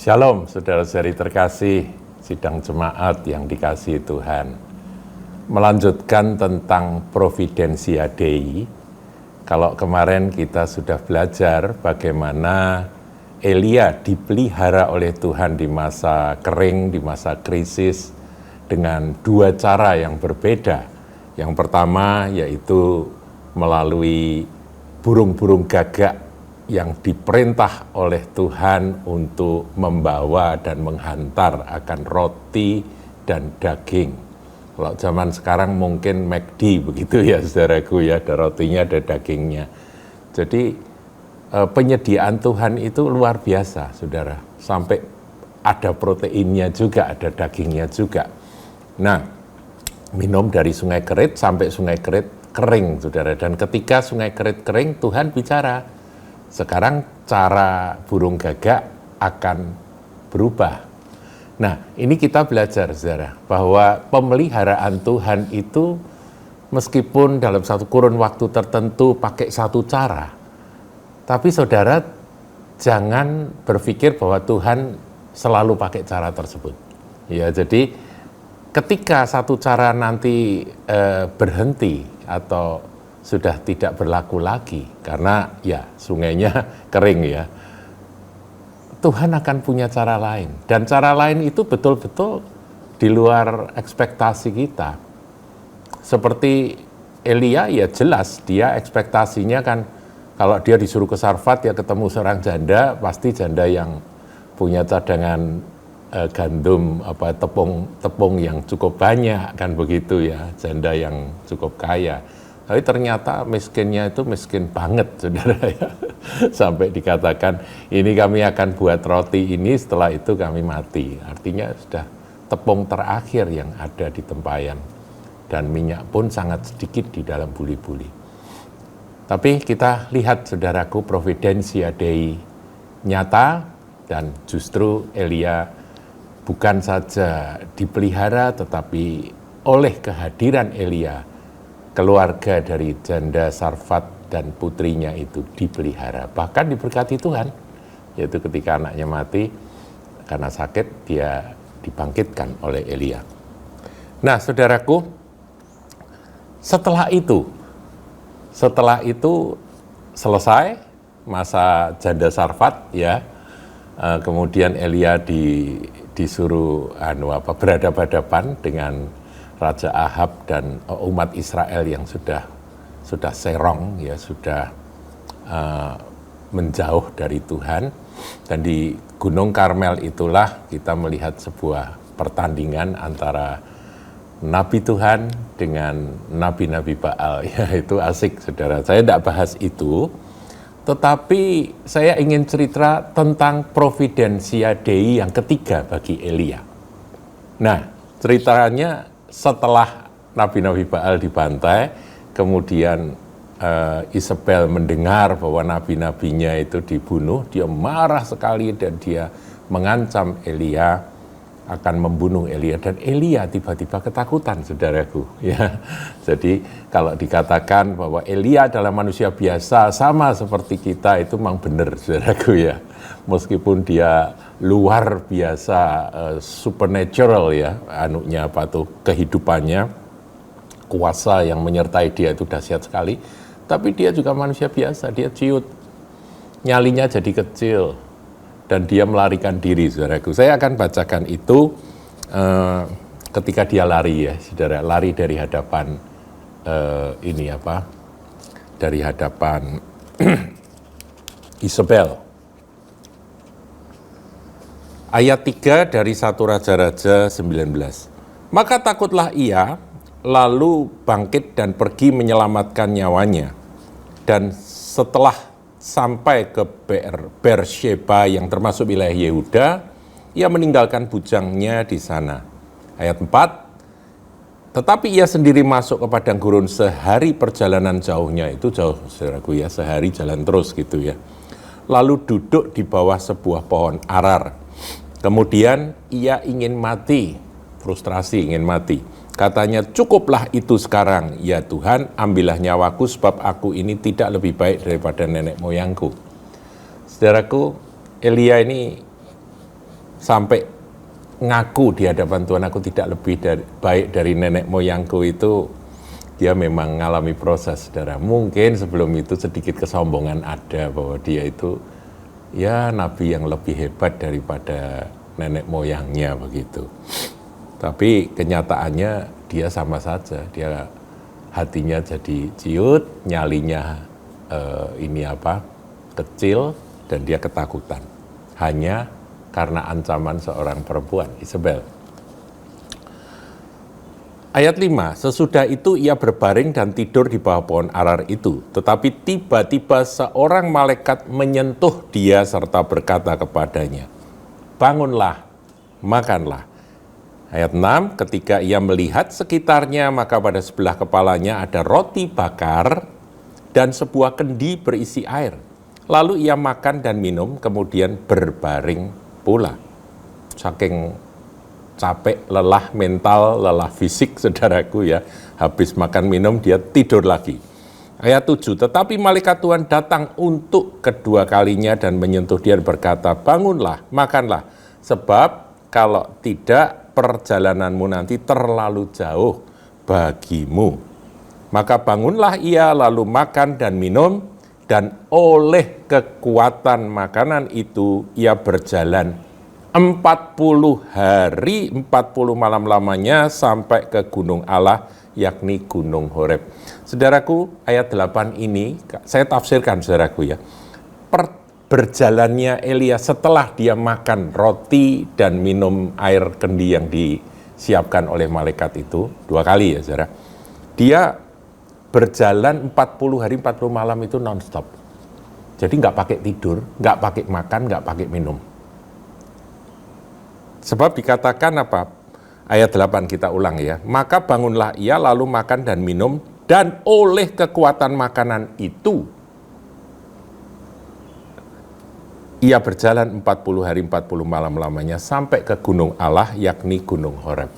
Shalom, saudara-saudari terkasih, sidang jemaat yang dikasihi Tuhan. Melanjutkan tentang Providentia Dei, kalau kemarin kita sudah belajar bagaimana Elia dipelihara oleh Tuhan di masa kering, di masa krisis, dengan dua cara yang berbeda. Yang pertama yaitu melalui burung-burung gagak yang diperintah oleh Tuhan untuk membawa dan menghantar akan roti dan daging. Kalau zaman sekarang mungkin McD begitu ya saudaraku ya, ada rotinya ada dagingnya. Jadi penyediaan Tuhan itu luar biasa saudara, sampai ada proteinnya juga, ada dagingnya juga. Nah, minum dari sungai Kerit sampai sungai Kerit kering saudara, dan ketika sungai Kerit kering Tuhan bicara. Sekarang cara burung gagak akan berubah. Nah, ini kita belajar, saudara, bahwa pemeliharaan Tuhan itu meskipun dalam satu kurun waktu tertentu pakai satu cara, tapi saudara jangan berpikir bahwa Tuhan selalu pakai cara tersebut. Ya, jadi ketika satu cara nanti berhenti atau sudah tidak berlaku lagi karena ya sungainya kering ya, Tuhan akan punya cara lain, dan cara lain itu betul-betul di luar ekspektasi kita. Seperti Elia ya jelas dia ekspektasinya kan kalau dia disuruh ke Sarfat ya ketemu seorang janda, pasti janda yang punya cadangan gandum tepung yang cukup banyak kan begitu ya, janda yang cukup kaya. Tapi ternyata miskinnya itu miskin banget, saudara ya. Sampai dikatakan, ini kami akan buat roti ini, setelah itu kami mati. Artinya sudah tepung terakhir yang ada di tempayan. Dan minyak pun sangat sedikit di dalam buli-buli. Tapi kita lihat, saudaraku, Providentia Dei nyata, dan justru Elia bukan saja dipelihara, tetapi oleh kehadiran Elia, keluarga dari janda Sarfat dan putrinya itu dipelihara, bahkan diberkati Tuhan, yaitu ketika anaknya mati karena sakit, dia dibangkitkan oleh Elia. Nah, saudaraku, setelah itu selesai masa janda Sarfat ya, kemudian Elia disuruh berhadapan-hadapan dengan Raja Ahab dan umat Israel yang sudah serong ya, sudah menjauh dari Tuhan. Dan di Gunung Karmel itulah kita melihat sebuah pertandingan antara Nabi Tuhan dengan Nabi-Nabi Baal ya, itu asik saudara. Saya tidak bahas itu, tetapi saya ingin cerita tentang Providentia Dei yang ketiga bagi Elia. Nah, ceritanya setelah Nabi-Nabi Baal dibantai, kemudian Isabel mendengar bahwa nabi-nabinya itu dibunuh, dia marah sekali dan dia mengancam Elia akan membunuh Elia, dan Elia tiba-tiba ketakutan, saudaraku. Ya, jadi kalau dikatakan bahwa Elia adalah manusia biasa sama seperti kita, itu memang benar, saudaraku ya. Meskipun dia luar biasa supernatural ya, kehidupannya, kuasa yang menyertai dia itu dahsyat sekali, tapi dia juga manusia biasa, dia ciut, nyalinya jadi kecil, dan dia melarikan diri, saudaraku. Saya akan bacakan itu ketika dia lari ya, saudara, lari dari hadapan dari hadapan Isabel. Ayat 3 dari 1 Raja-Raja 19. Maka takutlah ia, lalu bangkit dan pergi menyelamatkan nyawanya. Dan setelah sampai ke Beersheba yang termasuk wilayah Yehuda, ia meninggalkan bujangnya di sana. Ayat 4. Tetapi ia sendiri masuk ke padang gurun sehari perjalanan jauhnya, itu jauh saudaraku ya, sehari jalan terus gitu ya. Lalu duduk di bawah sebuah pohon arar. Kemudian ia ingin mati, frustrasi ingin mati. Katanya, cukuplah itu sekarang, ya Tuhan, ambillah nyawaku sebab aku ini tidak lebih baik daripada nenek moyangku. Saudaraku, Elia ini sampai ngaku di hadapan Tuhan, aku tidak lebih baik dari nenek moyangku, itu dia memang mengalami proses, saudara. Mungkin sebelum itu sedikit kesombongan ada, bahwa dia itu ya nabi yang lebih hebat daripada nenek moyangnya begitu. Tapi kenyataannya dia sama saja, dia hatinya jadi ciut, nyalinya kecil, dan dia ketakutan. Hanya karena ancaman seorang perempuan, Isabel. Ayat 5, sesudah itu ia berbaring dan tidur di bawah pohon arar itu. Tetapi tiba-tiba seorang malaikat menyentuh dia serta berkata kepadanya, bangunlah, makanlah. Ayat 6, ketika ia melihat sekitarnya, maka pada sebelah kepalanya ada roti bakar dan sebuah kendi berisi air. Lalu ia makan dan minum, kemudian berbaring pula. Saking capek, lelah mental, lelah fisik, saudaraku ya, habis makan minum dia tidur lagi. Ayat 7, tetapi malaikat Tuhan datang untuk kedua kalinya dan menyentuh dia dan berkata, bangunlah, makanlah, sebab kalau tidak perjalananmu nanti terlalu jauh bagimu. Maka bangunlah ia lalu makan dan minum, dan oleh kekuatan makanan itu ia berjalan 40 hari 40 malam lamanya sampai ke gunung Allah, yakni Gunung Horeb. Saudaraku, ayat 8 ini saya tafsirkan, saudaraku ya. Berjalannya Elia setelah dia makan roti dan minum air kendi yang disiapkan oleh malaikat itu 2 kali ya, saudara. Dia berjalan 40 hari 40 malam itu non-stop. Jadi nggak pakai tidur, nggak pakai makan, nggak pakai minum. Sebab dikatakan apa? Ayat 8 kita ulang ya. Maka bangunlah ia lalu makan dan minum, dan oleh kekuatan makanan itu ia berjalan 40 hari 40 malam lamanya sampai ke gunung Allah, yakni Gunung Horeb.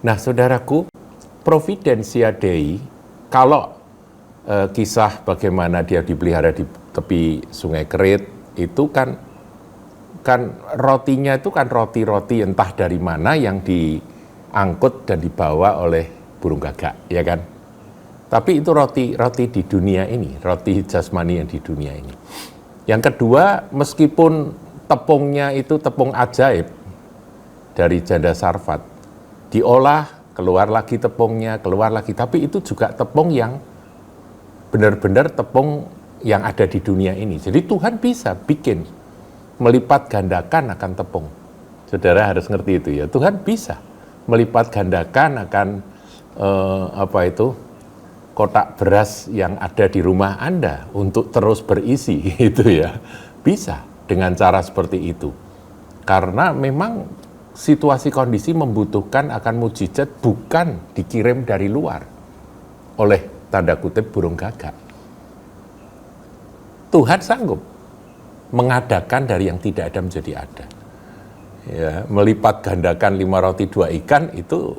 Nah, saudaraku, Providentia Dei, kalau kisah bagaimana dia dipelihara di tepi sungai Kerit, itu kan rotinya itu kan roti-roti entah dari mana yang diangkut dan dibawa oleh burung gagak, ya kan? Tapi itu roti di dunia ini, roti jasmani yang di dunia ini. Yang kedua, meskipun tepungnya itu tepung ajaib dari janda Sarfat, diolah, keluar lagi tepungnya, keluar lagi, tapi itu juga tepung yang benar-benar tepung yang ada di dunia ini. Jadi Tuhan bisa bikin, melipat gandakan akan tepung. Saudara harus ngerti itu ya, Tuhan bisa melipat gandakan akan kotak beras yang ada di rumah Anda untuk terus berisi, itu ya. Bisa dengan cara seperti itu. Karena memang situasi kondisi membutuhkan akan mukjizat, bukan dikirim dari luar oleh tanda kutip burung gagak. Tuhan sanggup mengadakan dari yang tidak ada menjadi ada. Ya, melipat gandakan 5 roti 2 ikan itu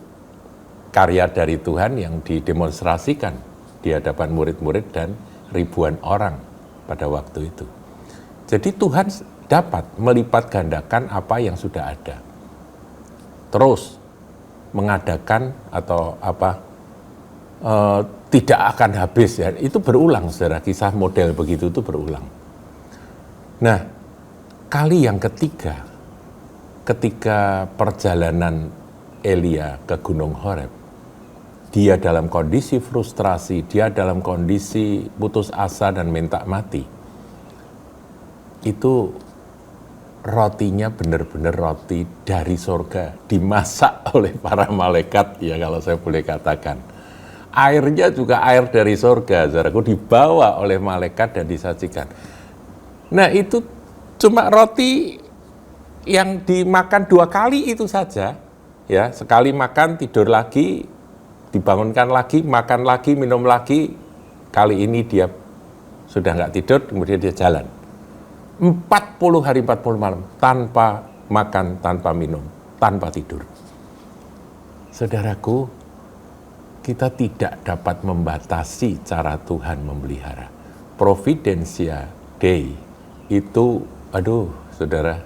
karya dari Tuhan yang didemonstrasikan di hadapan murid-murid dan ribuan orang pada waktu itu. Jadi Tuhan dapat melipat gandakan apa yang sudah ada. Terus mengadakan atau tidak akan habis ya. Itu berulang, saudara, kisah model begitu itu berulang. Nah, kali yang ketiga, ketika perjalanan Elia ke Gunung Horeb, dia dalam kondisi frustrasi, dia dalam kondisi putus asa dan minta mati. Itu rotinya benar-benar roti dari surga, dimasak oleh para malaikat, ya kalau saya boleh katakan. Airnya juga air dari surga, saudaraku, dibawa oleh malaikat dan disajikan. Nah, itu cuma roti yang dimakan 2 kali itu saja, ya, sekali makan tidur lagi, dibangunkan lagi, makan lagi, minum lagi. Kali ini dia sudah nggak tidur, kemudian dia jalan 40 hari 40 malam tanpa makan, tanpa minum, tanpa tidur. Saudaraku, kita tidak dapat membatasi cara Tuhan memelihara. Providentia Dei itu, saudara,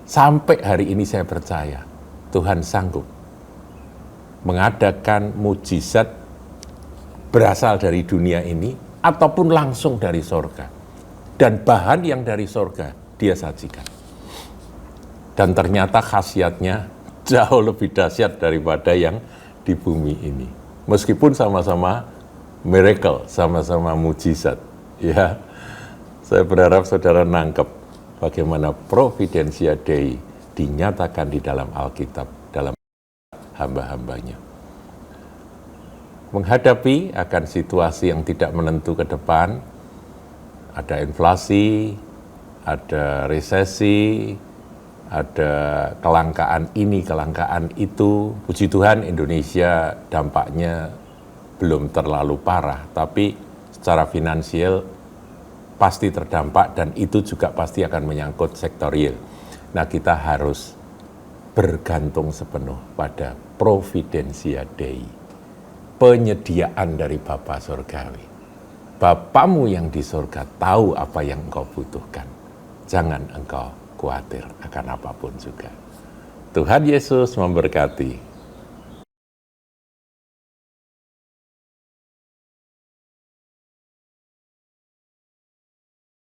Sampai hari ini saya percaya Tuhan sanggup mengadakan mujizat berasal dari dunia ini ataupun langsung dari sorga. Dan bahan yang dari sorga dia sajikan. Dan ternyata khasiatnya jauh lebih dahsyat daripada yang di bumi ini. Meskipun sama-sama miracle, sama-sama mujizat. Ya, saya berharap saudara nangkep bagaimana providensia Dei dinyatakan di dalam Alkitab, dalam hamba-hambanya. Menghadapi akan situasi yang tidak menentu ke depan, ada inflasi, ada resesi, ada kelangkaan ini, kelangkaan itu. Puji Tuhan Indonesia dampaknya belum terlalu parah, tapi secara finansial pasti terdampak dan itu juga pasti akan menyangkut sektor real. Nah, kita harus bergantung sepenuh pada providensia Dei, penyediaan dari Bapa Surgawi. Bapamu yang di surga tahu apa yang engkau butuhkan. Jangan engkau khawatir akan apapun juga. Tuhan Yesus memberkati.